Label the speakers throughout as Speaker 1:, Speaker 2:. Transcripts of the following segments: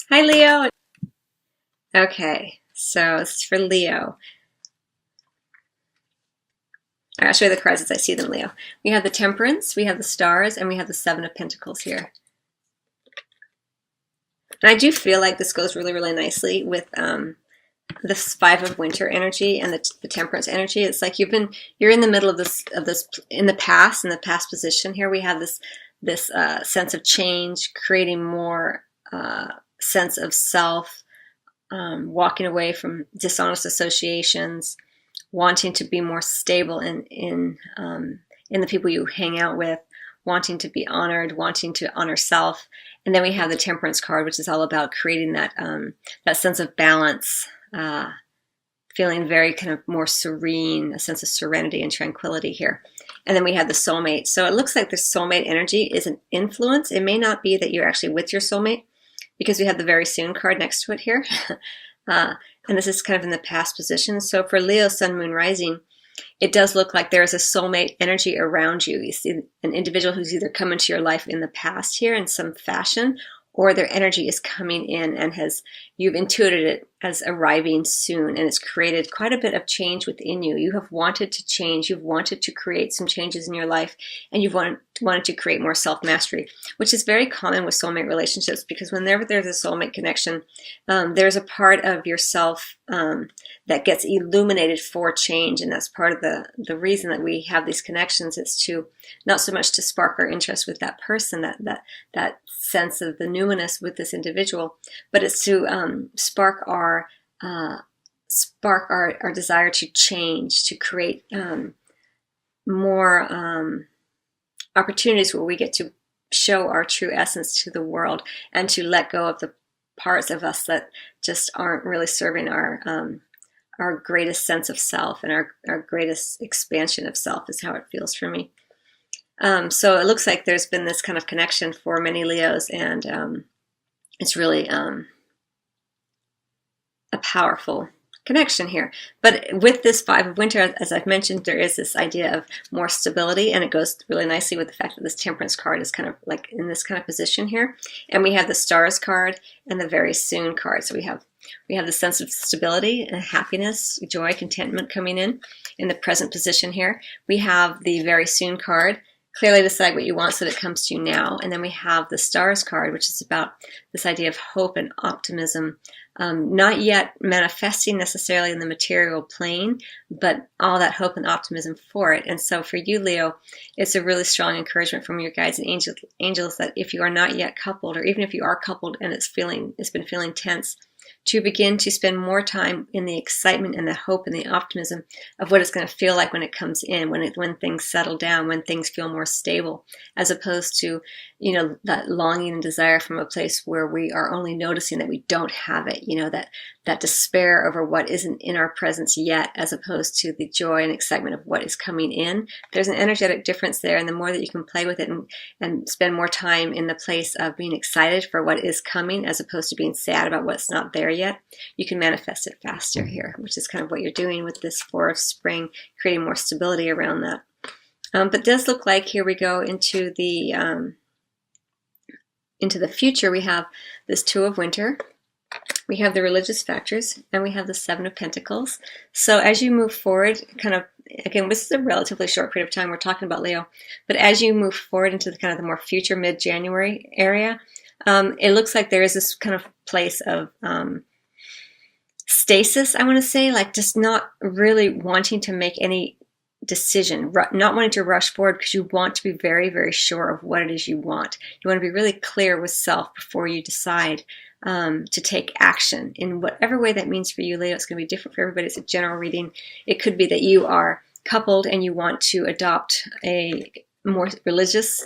Speaker 1: Hi, Leo. Okay, so this is for Leo. I'll show you the cards as I see them, Leo. We have the Temperance, we have the Stars, and we have the Seven of Pentacles here. And I do feel like this goes really, really nicely with this Five of Winter energy and the Temperance energy. It's like you're in the middle of this in the past position. Here we have this sense of change, creating more sense of self, walking away from dishonest associations, wanting to be more stable in the people you hang out with, wanting to be honored, wanting to honor self. And then we have the Temperance card, which is all about creating that sense of balance, feeling very kind of more serene, a sense of serenity and tranquility here. And then we have the Soulmate. So it looks like the Soulmate energy is an influence. It may not be that you're actually with your soulmate, because we have the Very Soon card next to it here. And this is kind of in the past position. So for Leo, Sun, Moon, Rising, it does look like there is a soulmate energy around you. You see an individual who's either come into your life in the past here in some fashion, or their energy is coming in and you've intuited it as arriving soon, and it's created quite a bit of change within you. You have wanted to change, you've wanted to create some changes in your life, and you've wanted to create more self-mastery, which is very common with soulmate relationships, because whenever there's a soulmate connection, there's a part of yourself that gets illuminated for change, and that's part of the reason that we have these connections, is to not so much to spark our interest with that person, that sense of the numinous with this individual, but it's to spark our desire to change, to create more opportunities where we get to show our true essence to the world, and to let go of the parts of us that just aren't really serving our greatest sense of self, and our greatest expansion of self is how it feels for me. So it looks like there's been this kind of connection for many Leos, and it's really a powerful connection here. But with this Five of Winter, as I've mentioned, there is this idea of more stability, and it goes really nicely with the fact that this Temperance card is kind of like in this kind of position here. And we have the Stars card and the Very Soon card. So we have the sense of stability and happiness, joy, contentment coming in the present position here. We have the Very Soon card. Clearly decide what you want so that it comes to you now. And then we have the Stars card, which is about this idea of hope and optimism, not yet manifesting necessarily in the material plane, but all that hope and optimism for it. And so for you, Leo, it's a really strong encouragement from your guides and angels that if you are not yet coupled, or even if you are coupled and it's been feeling tense, to begin to spend more time in the excitement and the hope and the optimism of what it's going to feel like when it comes in, when things settle down, when things feel more stable, as opposed to, that longing and desire from a place where we are only noticing that we don't have it, that despair over what isn't in our presence yet, as opposed to the joy and excitement of what is coming in. There's an energetic difference there, and the more that you can play with it and spend more time in the place of being excited for what is coming, as opposed to being sad about what's not there yet, you can manifest it faster here, which is kind of what you're doing with this Four of Spring, creating more stability around that. But it does look like here we go into the future. We have this Two of Winter, we have the religious factors, and we have the Seven of Pentacles. So as you move forward, kind of, again, this is a relatively short period of time we're talking about, Leo, but as you move forward into the kind of the more future mid-January area, it looks like there is this kind of place of stasis, I want to say, like just not really wanting to make any decision, not wanting to rush forward, because you want to be very, very sure of what it is you want. You want to be really clear with self before you decide to take action in whatever way that means for you, Leo. It's going to be different for everybody. It's a general reading. It could be that you are coupled and you want to adopt a more religious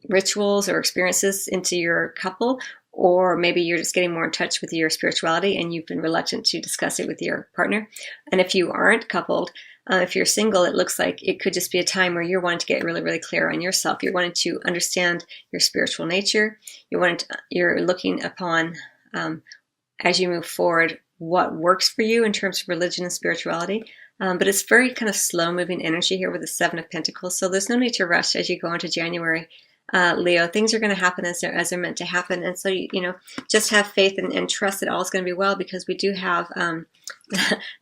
Speaker 1: rituals or experiences into your couple, or maybe you're just getting more in touch with your spirituality and you've been reluctant to discuss it with your partner. And if you aren't coupled, if you're single, it looks like it could just be a time where you're wanting to get really, really clear on yourself. You're wanting to understand your spiritual nature. You're looking upon, as you move forward, what works for you in terms of religion and spirituality. But it's very kind of slow moving energy here with the Seven of Pentacles. So there's no need to rush as you go into January. Leo. Things are going to happen as they're meant to happen. And so, you know, just have faith and trust that all is going to be well, because we do have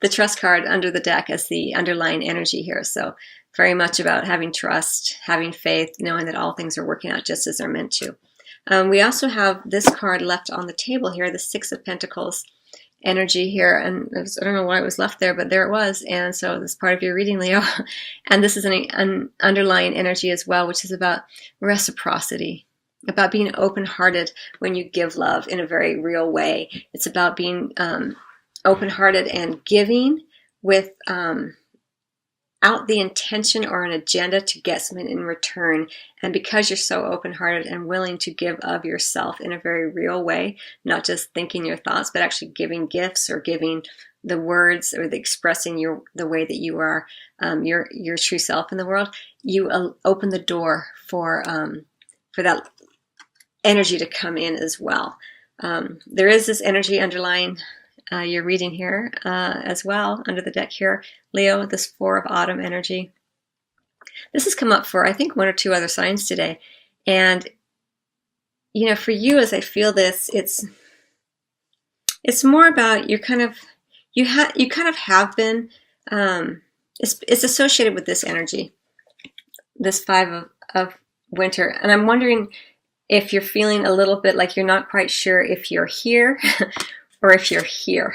Speaker 1: the trust card under the deck as the underlying energy here. So very much about having trust, having faith, knowing that all things are working out just as they're meant to. We also have this card left on the table here, the Six of Pentacles energy here, and I don't know why it was left there, but there it was. And so this is part of your reading, Leo. And this is an underlying energy as well, which is about reciprocity, about being open-hearted when you give love in a very real way. It's about being open-hearted and giving with out the intention or an agenda to get something in return. And because you're so open-hearted and willing to give of yourself in a very real way, not just thinking your thoughts, but actually giving gifts or giving the words or the expressing the way that you are, your true self in the world, you open the door for that energy to come in as well. There is this energy underlying your reading here as well under the deck here, Leo, this Four of Autumn energy. This has come up for, I think, one or two other signs today. And, you know, for you, as I feel this, it's more about you kind of have been, it's associated with this energy, this Five of Winter. And I'm wondering if you're feeling a little bit like you're not quite sure if you're here or if you're here.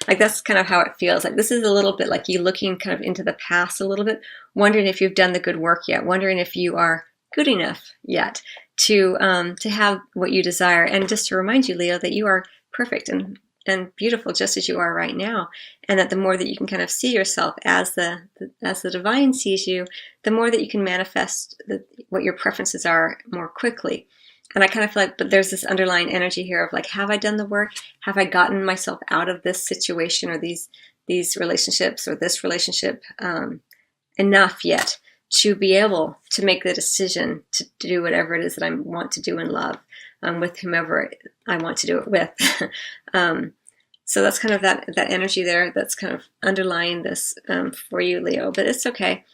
Speaker 1: Like that's kind of how it feels. Like this is a little bit like you looking kind of into the past a little bit, wondering if you've done the good work yet, wondering if you are good enough yet to have what you desire. And just to remind you, Leo, that you are perfect and beautiful just as you are right now. And that the more that you can kind of see yourself as the divine sees you, the more that you can manifest what your preferences are more quickly. And I kind of feel like, but there's this underlying energy here of like, have I done the work? Have I gotten myself out of this situation or these relationships or this relationship enough yet to be able to make the decision to do whatever it is that I want to do in love with whomever I want to do it with? So that's kind of that energy there that's kind of underlying this for you, Leo. But it's okay.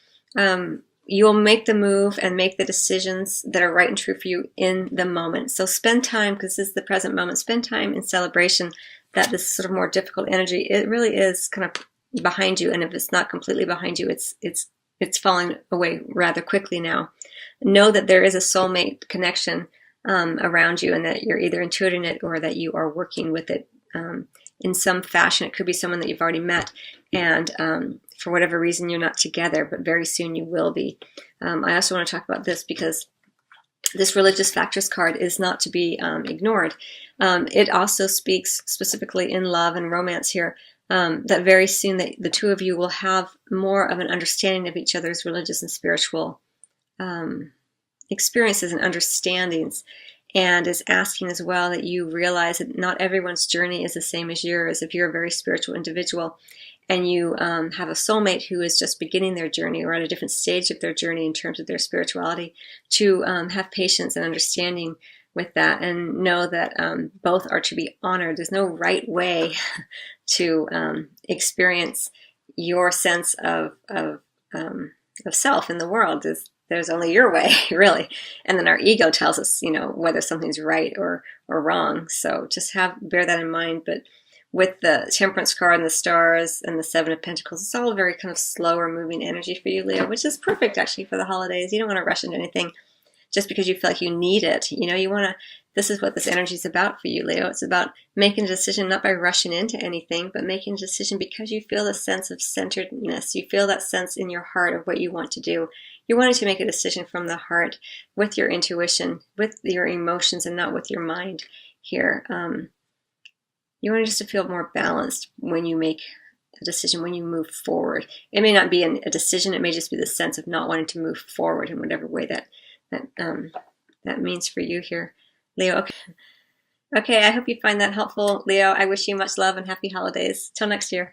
Speaker 1: You'll make the move and make the decisions that are right and true for you in the moment. So spend time, because this is the present moment, spend time in celebration that this sort of more difficult energy, it really is kind of behind you. And if it's not completely behind you, it's falling away rather quickly now. Know that there is a soulmate connection around you, and that you're either intuiting it or that you are working with it in some fashion. It could be someone that you've already met, and for whatever reason you're not together, but very soon you will be. I also want to talk about this because this religious factors card is not to be ignored. It also speaks specifically in love and romance here, that very soon the two of you will have more of an understanding of each other's religious and spiritual experiences and understandings, and is asking as well that you realize that not everyone's journey is the same as yours. If you're a very spiritual individual and you have a soulmate who is just beginning their journey or at a different stage of their journey in terms of their spirituality, to have patience and understanding with that, and know that both are to be honored. There's no right way to experience your sense of self in the world. There's only your way, really. And then our ego tells us, you know, whether something's right or wrong. So just bear that in mind. But with the Temperance card and the stars and the Seven of Pentacles, it's all very kind of slower moving energy for you, Leo, which is perfect actually for the holidays. You don't want to rush into anything just because you feel like you need it. You know, you want to, this is what this energy is about for you, Leo. It's about making a decision, not by rushing into anything, but making a decision because you feel a sense of centeredness. You feel that sense in your heart of what you want to do. You're wanting to make a decision from the heart with your intuition, with your emotions, and not with your mind here. You want just to feel more balanced when you make a decision, when you move forward. It may not be a decision. It may just be the sense of not wanting to move forward in whatever way that means for you here, Leo. Okay, I hope you find that helpful, Leo. I wish you much love and happy holidays. Till next year.